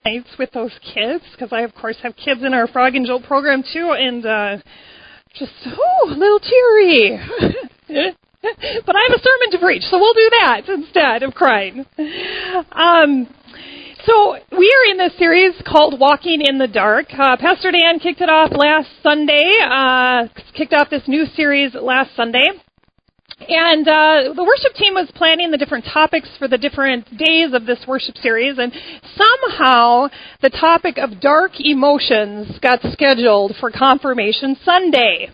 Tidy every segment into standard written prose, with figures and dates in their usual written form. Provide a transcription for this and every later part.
nights with those kids, because I, of course, have kids in our Frog and Joe program, too, and just, a little teary. But I have a sermon to preach, so we'll do that instead of crying. So we are in this series called Walking in the Dark. Pastor Dan kicked it off last Sunday, kicked off this new series last Sunday. And the worship team was planning the different topics for the different days of this worship series, and somehow the topic of dark emotions got scheduled for Confirmation Sunday.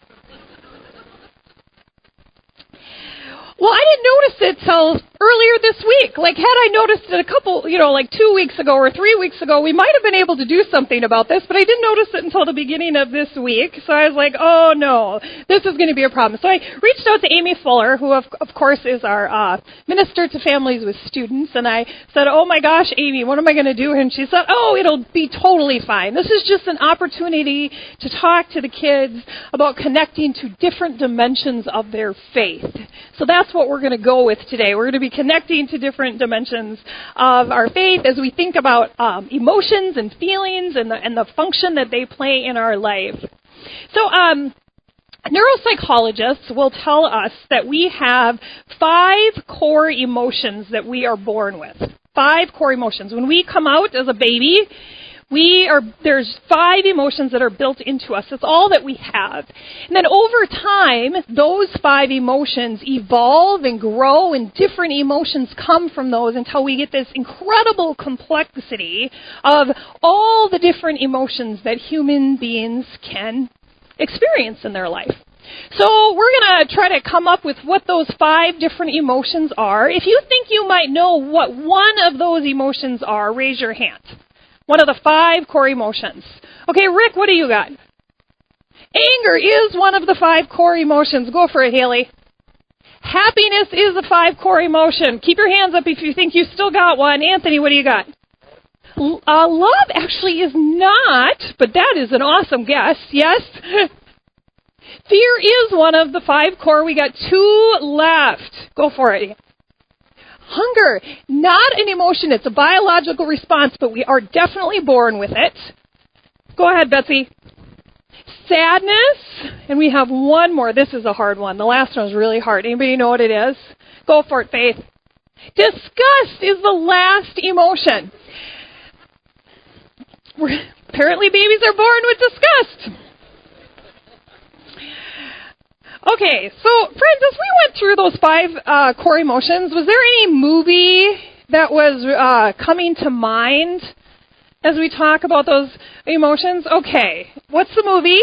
Well, I didn't notice it till earlier this week. Like, had I noticed it a couple, 2 weeks ago or 3 weeks ago, we might have been able to do something about this, but I didn't notice it until the beginning of this week. So I was like, oh no, this is going to be a problem. So I reached out to Amy Fuller, who of course is our minister to families with students, and I said, oh my gosh, Amy, what am I going to do? And she said, oh, it'll be totally fine. This is just an opportunity to talk to the kids about connecting to different dimensions of their faith. So that's what we're going to go with today. We're going to be connecting to different dimensions of our faith as we think about emotions and feelings and the function that they play in our life. So neuropsychologists will tell us that we have 5 core emotions that we are born with. 5 core emotions. When we come out as a baby, there's 5 emotions that are built into us. That's all that we have. And then over time, those 5 emotions evolve and grow, and different emotions come from those until we get this incredible complexity of all the different emotions that human beings can experience in their life. So we're going to try to come up with what those 5 different emotions are. If you think you might know what one of those emotions are, raise your hand. One of the 5 core emotions. Okay, Rick, what do you got? Anger is one of the 5 core emotions. Go for it, Haley. Happiness is a 5 core emotion. Keep your hands up if you think you still got one. Anthony, what do you got? Love actually is not, but that is an awesome guess. Yes? Fear is one of the 5 core. We got 2 left. Go for it. Hunger, not an emotion. It's a biological response, but we are definitely born with it. Go ahead, Betsy. Sadness, and we have one more. This is a hard one. The last one is really hard. Anybody know what it is? Go for it, Faith. Disgust is the last emotion. Apparently babies are born with disgust. Okay, so friends, as we went through those 5 core emotions, was there any movie that was coming to mind as we talk about those emotions? Okay, what's the movie?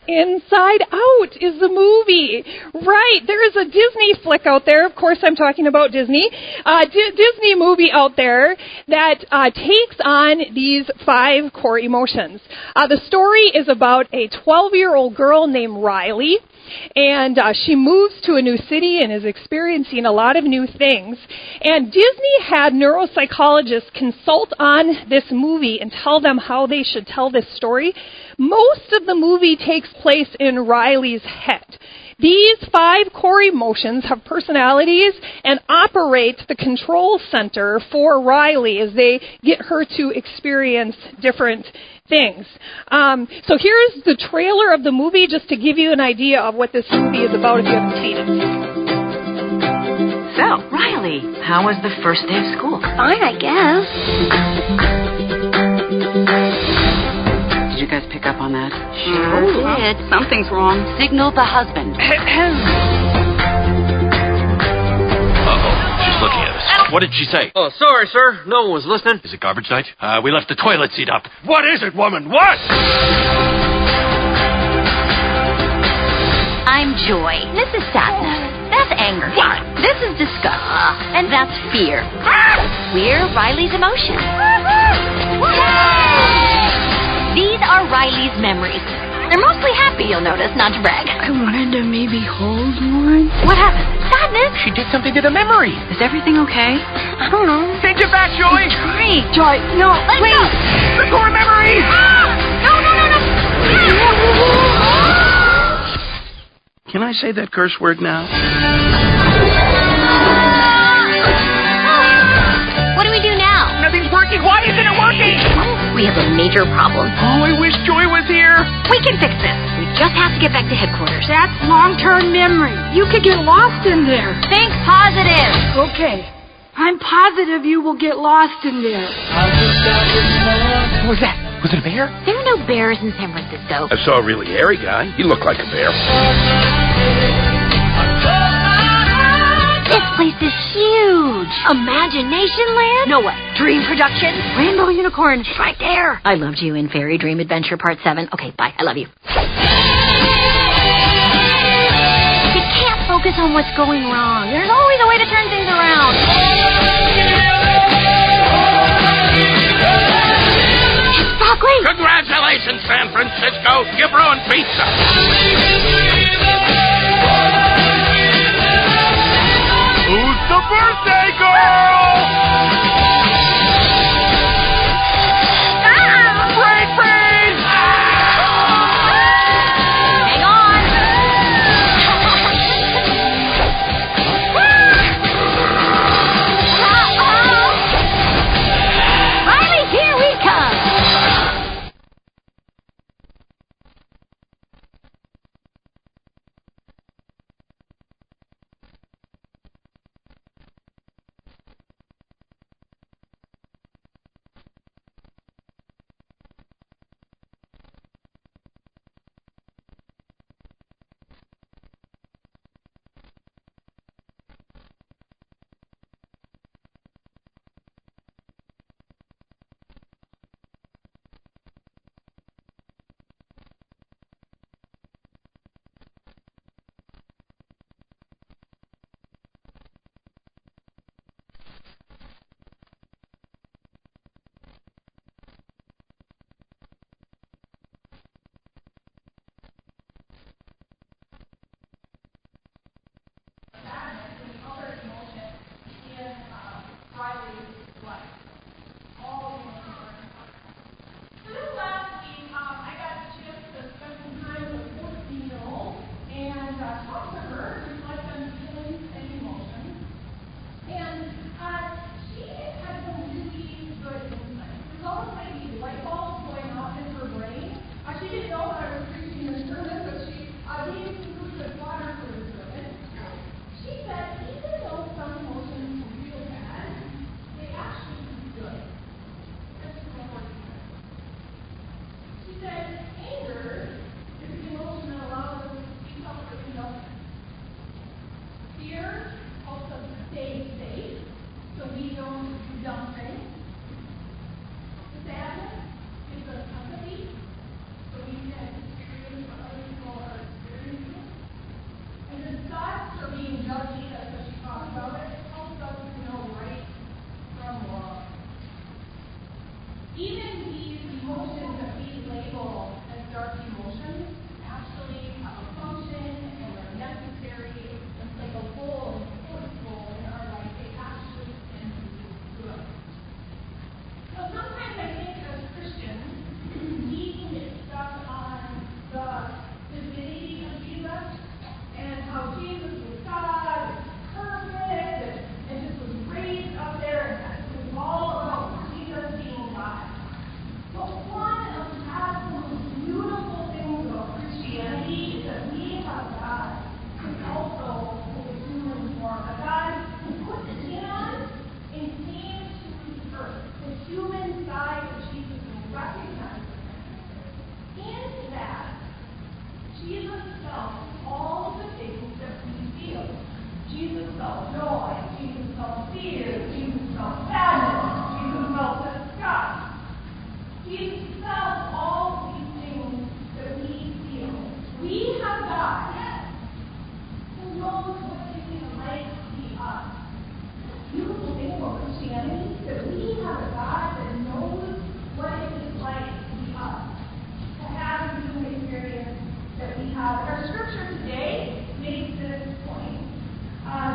Inside Out is the movie. Right, there is a Disney flick out there. Of course, I'm talking about Disney. Disney movie out there that takes on these 5 core emotions. The story is about a 12-year-old girl named Riley. And she moves to a new city and is experiencing a lot of new things. And Disney had neuropsychologists consult on this movie and tell them how they should tell this story. Most of the movie takes place in Riley's head. These 5 core emotions have personalities and operate the control center for Riley as they get her to experience different things. So here's the trailer of the movie just to give you an idea of what this movie is about if you haven't seen it. So, Riley, how was the first day of school? Fine, I guess. Did you guys pick up on that? Sure did. Something's wrong. Signal the husband. She's looking at us. What did she say? Oh, sorry, sir. No one was listening. Is it garbage night? We left the toilet seat up. What is it, woman? What? I'm Joy. This is sadness. That's anger. What? This is disgust. And that's fear. We're Riley's emotions. These are Riley's memories. They're mostly happy, you'll notice, not to brag. I wanted to maybe hold one. What happened? Sadness? She did something to the memory. Is everything okay? I don't know. Take it back, Joy. Trying. Joy, no, Let wait. go. The core memory. No. Can I say that curse word now? What do we do now? Nothing's working. working? Why isn't it working? We have a major problem. Oh, I wish Joy was here. We can fix this. We just have to get back to headquarters. That's long-term memory. You could get lost in there. Think positive. Okay. I'm positive you will get lost in there. What was that? Was it a bear? There are no bears in San Francisco. I saw a really hairy guy. He looked like a bear. This place is huge. Imagination Land? No way. Dream Productions? Rainbow Unicorn? Right there. I loved you in Fairy Dream Adventure Part 7. Okay, bye. I love you. You can't focus on what's going wrong. There's always a way to turn things around. It's broccoli. Congratulations, San Francisco. You ruined pizza. Who's the birthday girl? Brain freeze! Hang on. Riley, here we come.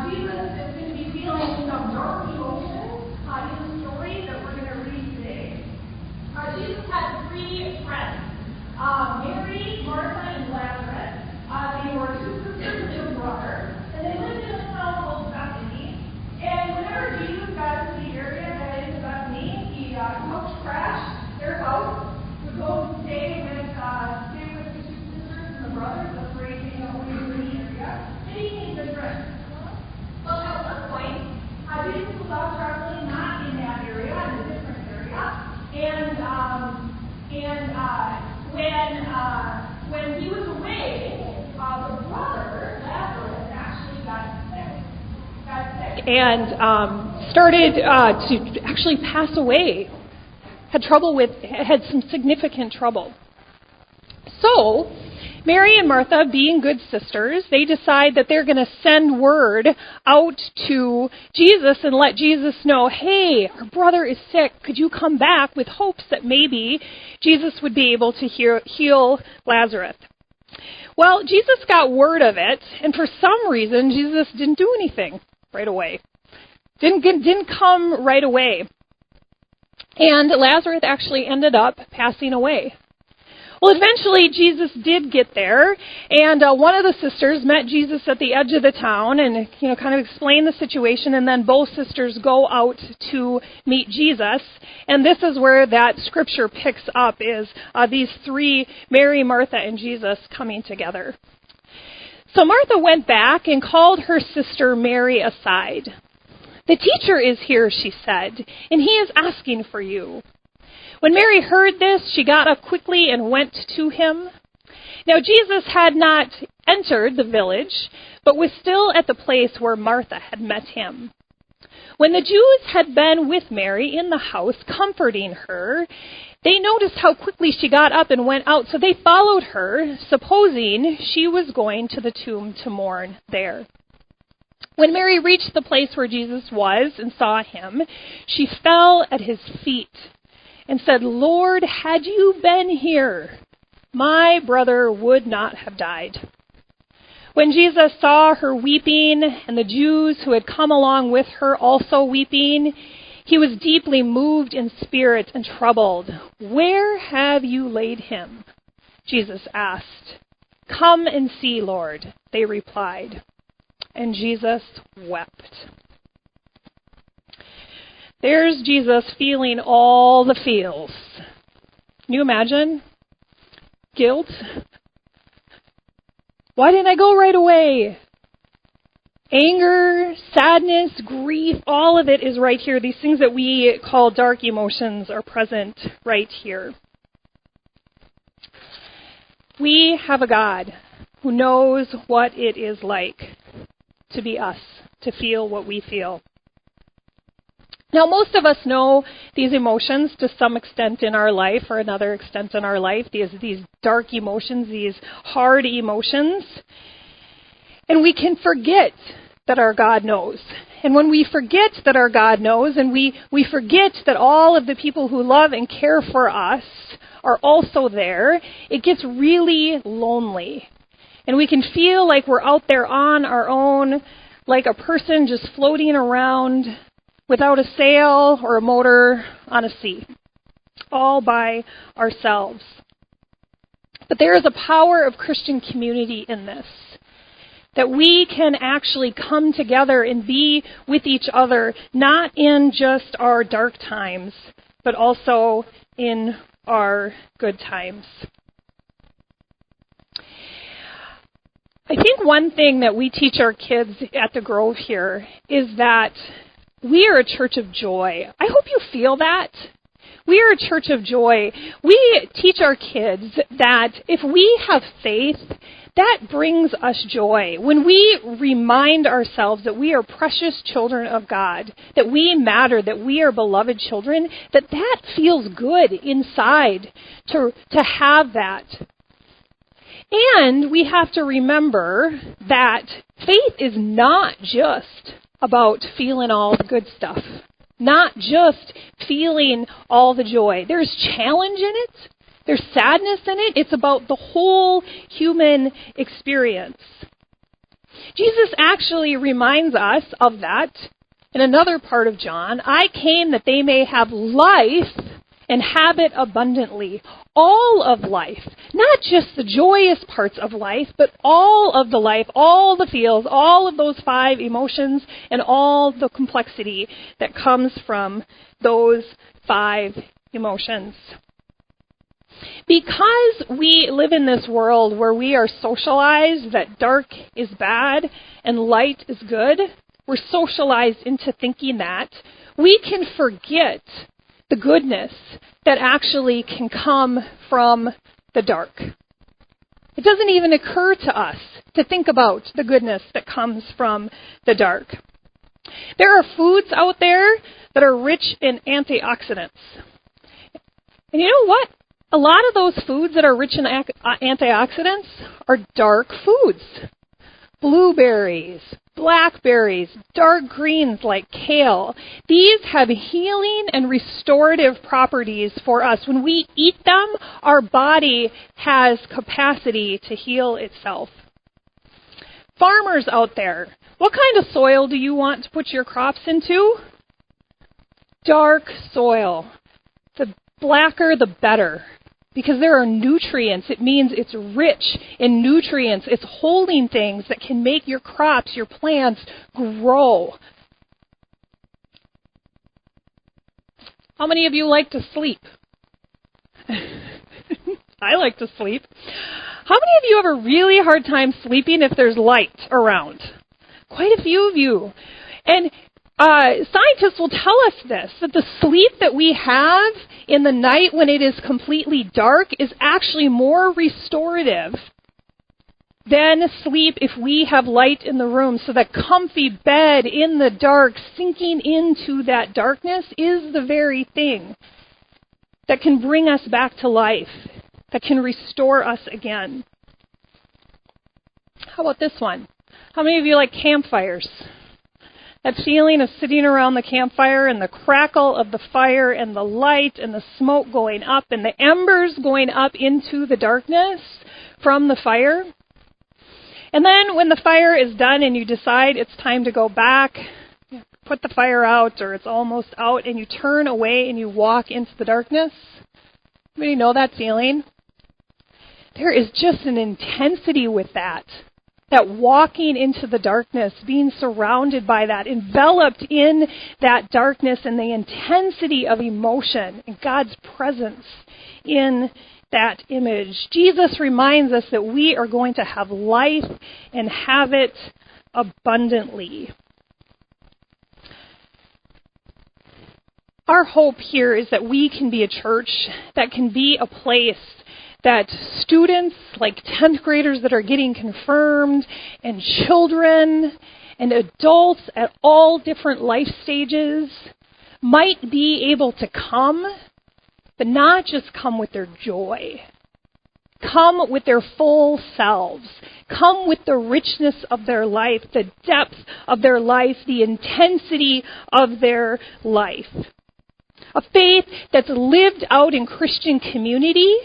Jesus is going to be feeling some dark emotions in the story that we're going to read and started to actually pass away. Had some significant trouble. So, Mary and Martha, being good sisters, they decide that they're going to send word out to Jesus and let Jesus know, hey, our brother is sick. Could you come back, with hopes that maybe Jesus would be able to heal Lazarus? Well, Jesus got word of it, and for some reason, Jesus didn't do anything right away. Didn't come right away. And Lazarus actually ended up passing away. Well, eventually Jesus did get there, and one of the sisters met Jesus at the edge of the town and, kind of explained the situation, and then both sisters go out to meet Jesus. And this is where that scripture picks up, is these three, Mary, Martha, and Jesus, coming together. So Martha went back and called her sister Mary aside. "The teacher is here," she said, "and he is asking for you." When Mary heard this, she got up quickly and went to him. Now Jesus had not entered the village, but was still at the place where Martha had met him. When the Jews had been with Mary in the house, comforting her, they noticed how quickly she got up and went out, so they followed her, supposing she was going to the tomb to mourn there. When Mary reached the place where Jesus was and saw him, she fell at his feet and said, "Lord, had you been here, my brother would not have died." When Jesus saw her weeping, and the Jews who had come along with her also weeping, he was deeply moved in spirit and troubled. "Where have you laid him?" Jesus asked. "Come and see, Lord," they replied. And Jesus wept. There's Jesus feeling all the feels. Can you imagine? Guilt. Why didn't I go right away? Anger, sadness, grief, all of it is right here. These things that we call dark emotions are present right here. We have a God who knows what it is like to be us, to feel what we feel. Now, most of us know these emotions to some extent in our life or another extent in our life, these dark emotions, these hard emotions. And we can forget that our God knows. And when we forget that our God knows, and we forget that all of the people who love and care for us are also there, it gets really lonely. And we can feel like we're out there on our own, like a person just floating around without a sail or a motor on a sea, all by ourselves. But there is a power of Christian community in this, that we can actually come together and be with each other, not in just our dark times, but also in our good times. I think one thing that we teach our kids at the Grove here is that we are a church of joy. I hope you feel that. We are a church of joy. We teach our kids that if we have faith, that brings us joy. When we remind ourselves that we are precious children of God, that we matter, that we are beloved children, that feels good inside to have that. And we have to remember that faith is not just about feeling all the good stuff, not just feeling all the joy. There's challenge in it. There's sadness in it. It's about the whole human experience. Jesus actually reminds us of that in another part of John. "I came that they may have life and have it abundantly." All of life, not just the joyous parts of life, but all of the life, all the feels, all of those 5 emotions, and all the complexity that comes from those 5 emotions. Because we live in this world where we are socialized that dark is bad and light is good, we're socialized into thinking that, we can forget the goodness that actually can come from the dark. It doesn't even occur to us to think about the goodness that comes from the dark. There are foods out there that are rich in antioxidants. And you know what? A lot of those foods that are rich in antioxidants are dark foods. Blueberries, blackberries, dark greens like kale. These have healing and restorative properties for us. When we eat them, our body has capacity to heal itself. Farmers out there, what kind of soil do you want to put your crops into? Dark soil. The blacker, the better. Because there are nutrients. It means it's rich in nutrients. It's holding things that can make your crops, your plants, grow. How many of you like to sleep? I like to sleep. How many of you have a really hard time sleeping if there's light around? Quite a few of you. And scientists will tell us this, that the sleep that we have in the night when it is completely dark is actually more restorative than sleep if we have light in the room. So that comfy bed in the dark, sinking into that darkness, is the very thing that can bring us back to life, that can restore us again. How about this one? How many of you like campfires? That feeling of sitting around the campfire and the crackle of the fire and the light and the smoke going up and the embers going up into the darkness from the fire. And then when the fire is done and you decide it's time to go back, put the fire out or it's almost out, and you turn away and you walk into the darkness. Anybody know that feeling? There is just an intensity with that. That walking into the darkness, being surrounded by that, enveloped in that darkness and the intensity of emotion and God's presence in that image. Jesus reminds us that we are going to have life and have it abundantly. Our hope here is that we can be a church that can be a place that students, like 10th graders that are getting confirmed, and children and adults at all different life stages might be able to come, but not just come with their joy. Come with their full selves. Come with the richness of their life, the depth of their life, the intensity of their life. A faith that's lived out in Christian community,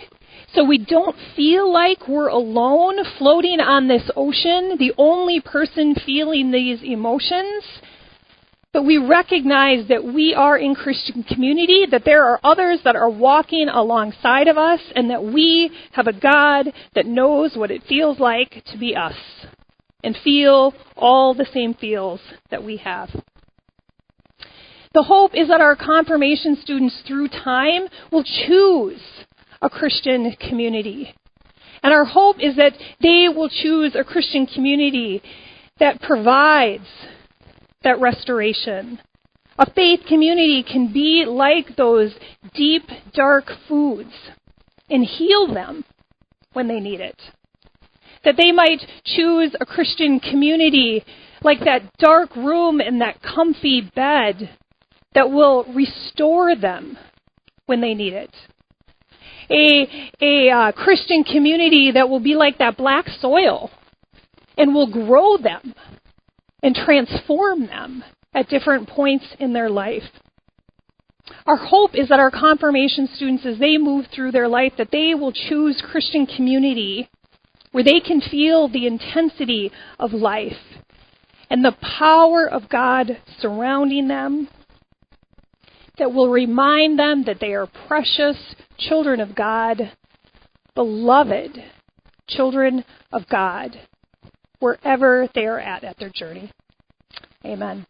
so we don't feel like we're alone floating on this ocean, the only person feeling these emotions. But we recognize that we are in Christian community, that there are others that are walking alongside of us, and that we have a God that knows what it feels like to be us and feel all the same feels that we have. The hope is that our confirmation students through time will choose a Christian community. And our hope is that they will choose a Christian community that provides that restoration. A faith community can be like those deep, dark foods and heal them when they need it. That they might choose a Christian community like that dark room and that comfy bed that will restore them when they need it. A Christian community that will be like that black soil and will grow them and transform them at different points in their life. Our hope is that our confirmation students, as they move through their life, that they will choose Christian community where they can feel the intensity of life and the power of God surrounding them, that will remind them that they are precious children of God, beloved children of God, wherever they are at their journey. Amen.